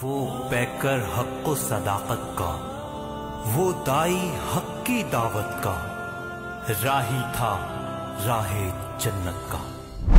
वो पैकर हक व सदाकत का, वो दाई हक की दावत का, राही था राहे जन्नत का।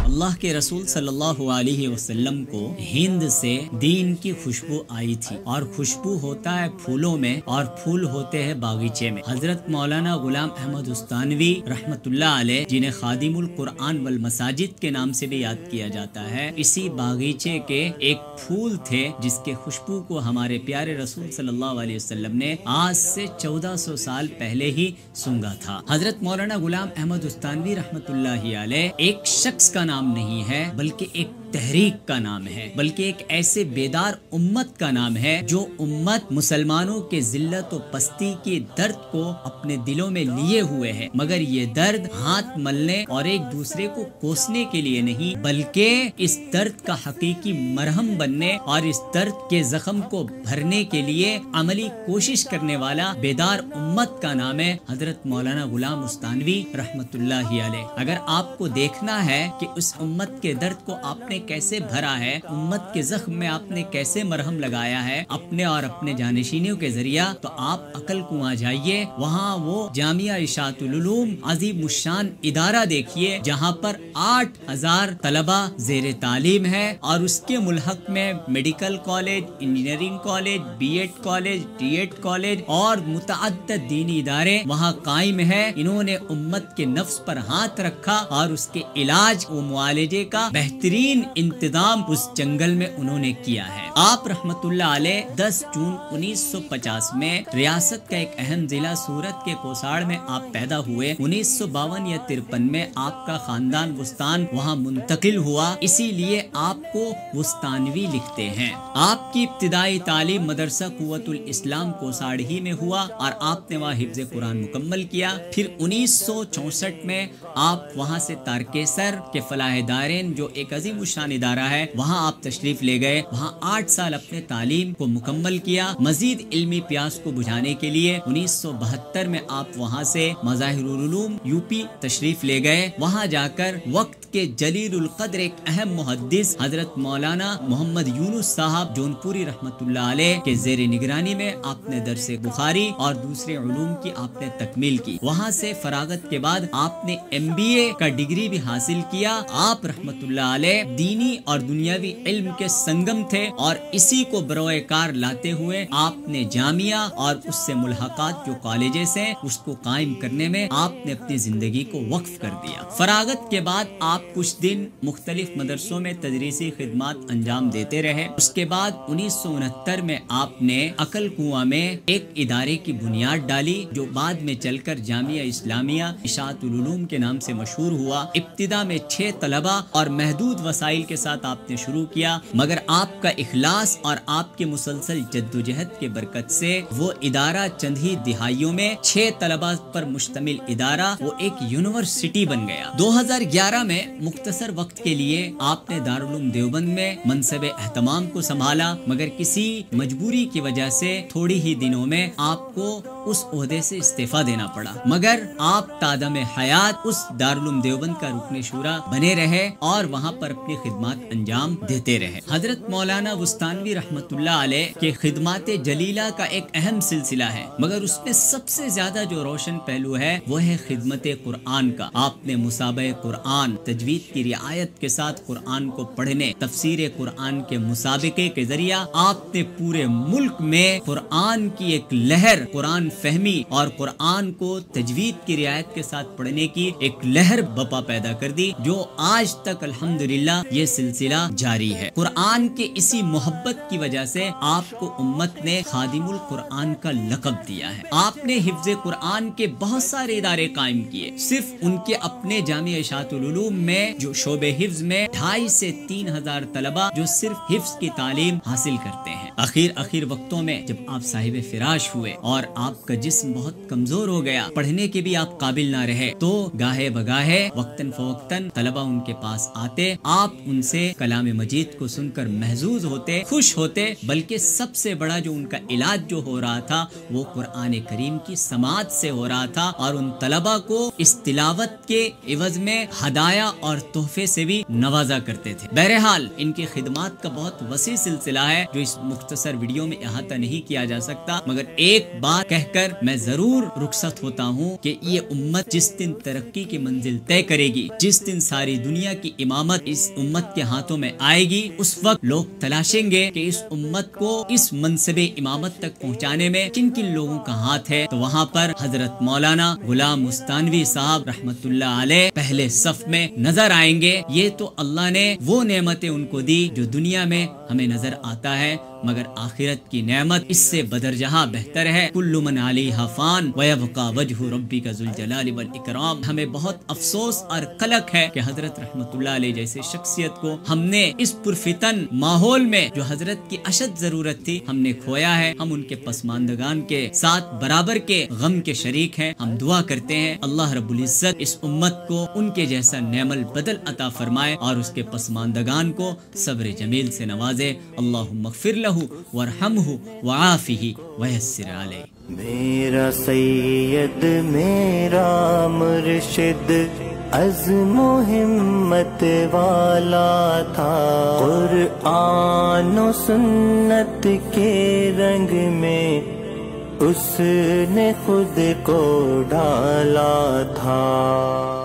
अल्लाह के रसूल सल्लल्लाहु अलैहि वसल्लम को हिंद से दीन की खुशबू आई थी, और खुशबू होता है फूलों में और फूल होते हैं बागीचे में। हजरत मौलाना गुलाम अहमद उस्तानवी रहमतुल्लाह अलैह, जिन्हें खादिमुल कुरान वल मसाजिद के नाम से भी याद किया जाता है, इसी बागीचे के एक फूल थे जिसके खुशबू को हमारे प्यारे रसूल सल्लल्लाहु अलैहि वसल्लम ने आज से 1400 साल पहले ही सूंघा था। हजरत मौलाना गुलाम अहमद उस्तानवी रहमतुल्लाह अलैह एक शख्स का नाम नहीं है, बल्कि एक तहरीक का नाम है, बल्कि एक ऐसे बेदार उम्मत का नाम है जो उम्मत मुसलमानों के जिल्लत और पस्ती के दर्द को अपने दिलों में लिए हुए है, मगर ये दर्द हाथ मलने और एक दूसरे को कोसने के लिए नहीं, बल्कि इस दर्द का हकीकी मरहम बनने और इस दर्द के जख्म को भरने के लिए अमली कोशिश करने वाला बेदार उम्मत का नाम है हजरत मौलाना गुलाम उस्तानवी रहमतुल्लाह अलैह। अगर आपको देखना है कि उस उम्मत के दर्द को आपने कैसे भरा है, उम्मत के जख्म में आपने कैसे मरहम लगाया है अपने और अपने जानशीनों के जरिया, तो आप अकल कुआं जाइए, वहाँ वो जामिया इशातुल उलूम अजीम मुशान इदारा देखिए जहाँ पर 8000 तलबा जेर तालीम है, और उसके मुल्हक में medical college, engineering college, BEd college, DEd college और मुतअद्दिद दीनी इदारे वहाँ कायम है। इन्होंने उम्मत के नफ्स पर हाथ रखा और उसके इलाज व मुआलजे का बेहतरीन इंतजाम उस जंगल में उन्होंने किया है। आप रहमतुल्लाह अलैह 10 जून 1950 में रियासत का एक अहम जिला सूरत के कोसाड़ में आप पैदा हुए। 1952 या 53 में आपका खानदान वुस्तान वहाँ मुंतकिल हुआ, इसीलिए आपको वुस्तानवी लिखते हैं। आपकी इब्तिदाई तालीम मदरसा कुव्वतुल इस्लाम कोसाड़ ही में हुआ और आपने वहाँ हिफ्ज़े कुरान मुकम्मल किया। फिर 1964 में आप वहाँ से तारकेसर के फलाह दारेन जो एक अजीम शान इदारा है वहाँ आप तशरीफ ले गए। वहाँ 8 साल अपने तालीम को मुकम्मल किया। मजीद इल्मी प्यास को बुझाने के लिए 1972 में आप वहाँ से मज़ाहिरुल उलूम यूपी तशरीफ ले गए। वहाँ जाकर वक्त के जलीलुल कद्र एक अहम मुहद्दिस हजरत मौलाना मोहम्मद यूनुस साहब जौनपुरी रहमतुल्लाह अलैह के जेर निगरानी में आपने दरसे बुखारी और दूसरे उलूम की आपने तकमील की। वहाँ से फरागत के बाद आपने MBA का डिग्री भी हासिल किया। आप रहमतुल्लाह अलैह दीनी और दुनियावी इल्म के संगम थे, और इसी को बरोए कार लाते हुए आपने जामिया और उससे मुल्हकात जो कॉलेजेस हैं उसको कायम करने में आपने अपनी जिंदगी को वक्फ कर दिया। फरागत के बाद आप कुछ दिन मुख्तलिफ मदरसों में तदरीसी खिदमात अंजाम देते रहे। उसके बाद 1969 में आपने अकल कुआं में एक इदारे की बुनियाद डाली जो बाद में चलकर जामिया इस्लामिया इशातुल उलूम के नाम से मशहूर हुआ। इब्तिदा में 6 तलबा और महदूद वसाइल के साथ आपने शुरू किया, मगर आपका इखलास और आपके मुसलसल जद्दोजहद के बरकत से वो इदारा चंद ही दिहाइयों में 6 तलबा पर मुश्तमिल इदारा वो एक यूनिवर्सिटी बन गया। 2011 में मुख्तसर वक्त के लिए आपने दारुल उलूम देवबंद में मनसब एहतमाम को संभाला, मगर किसी मजबूरी की वजह से थोड़ी ही दिनों में आपको उस ओहदे से इस्तीफा देना पड़ा, मगर आप तादम हयात उस दारुल उलूम देवबंद का रुकने शूरा बने रहे और वहाँ पर अपनी खिदमत अंजाम देते रहे। हजरत मौलाना वुस्तानवी रहमतुल्लाह अलैह के खिदमत जलीला का एक अहम सिलसिला है, मगर उसमें सबसे ज्यादा जो रोशन पहलू है वो है खिदमत कुरान का। आपने मुसाबे कुरान तजवीद की रियायत के साथ कुरान को पढ़ने, तफसीर कुरान के मुसाबिके के जरिया आपने पूरे मुल्क में कुरान की एक लहर, कुरान फहमी और कुरान को तजवीद की रियायत के साथ पढ़ने की एक लहर बपा पैदा कर दी, जो आज तक अल्हम्दुलिल्लाह ये सिलसिला जारी है। कुरान के इसी मोहब्बत की वजह से आपको उम्मत ने खादिमुल कुरान का लक़ब दिया है। आपने हिफ्ज़े कुरान के बहुत सारे इदारे कायम किए। सिर्फ उनके अपने जामिया इशातुल उलूम में जो शोबे हिफ्ज़ में 2,500 से 3,000 तलबा जो सिर्फ हिफ्ज़ की तालीम हासिल करते हैं। आखिर वक्तों में जब आप साहिब फिराश हुए और आप آپ کا جسم بہت کمزور ہو گیا، پڑھنے کے بھی آپ قابل نہ رہے، تو گاہے بگاہے وقتاً فوقتاً طلبہ ان کے پاس آتے، آپ ان سے کلام مجید کو سن کر محظوظ ہوتے، خوش ہوتے، بلکہ سب سے بڑا جو ان کا علاج جو ہو رہا تھا وہ قرآن کریم کی سماعت سے ہو رہا تھا، اور ان طلبہ کو اس تلاوت کے عوض میں ہدایہ اور تحفے سے بھی نوازا کرتے تھے۔ بہرحال ان کی خدمات کا بہت وسیع سلسلہ ہے جو اس مختصر ویڈیو میں احاطہ نہیں کیا جا سکتا، مگر ایک بات کہہ کر میں ضرور رخصت ہوتا ہوں کہ یہ امت جس دن ترقی کی منزل طے کرے گی، جس دن ساری دنیا کی امامت اس امت کے ہاتھوں میں آئے گی، اس وقت لوگ تلاشیں گے کہ اس امت کو اس منصب امامت تک پہنچانے میں کن کن لوگوں کا ہاتھ ہے، تو وہاں پر حضرت مولانا غلام مستانوی صاحب رحمت اللہ علیہ پہلے صف میں نظر آئیں گے۔ یہ تو اللہ نے وہ نعمتیں ان کو دی جو دنیا میں ہمیں نظر آتا ہے، مگر آخرت کی نعمت اس سے بدرجہ بہتر ہے۔ کل من علیہا فان ویبقی وجہ ربک ذو الجلال والاکرام۔ ہمیں بہت افسوس اور قلق ہے کہ حضرت رحمت اللہ علیہ جیسے شخصیت کو ہم نے اس پرفتن ماحول میں جو حضرت کی اشد ضرورت تھی ہم نے کھویا ہے۔ ہم ان کے پسماندگان کے ساتھ برابر کے غم کے شریک ہیں۔ ہم دعا کرتے ہیں اللہ رب العزت اس امت کو ان کے جیسا نعم البدل عطا فرمائے اور اس کے پسماندگان کو صبر جمیل سے نوازے۔ اللہم اغفر لہ وارحمہ وعافہ ویسر علیہ۔ میرا سید میرا مرشد عزم و ہمت والا تھا، قرآن و سنت کے رنگ میں اس نے خود کو ڈالا تھا۔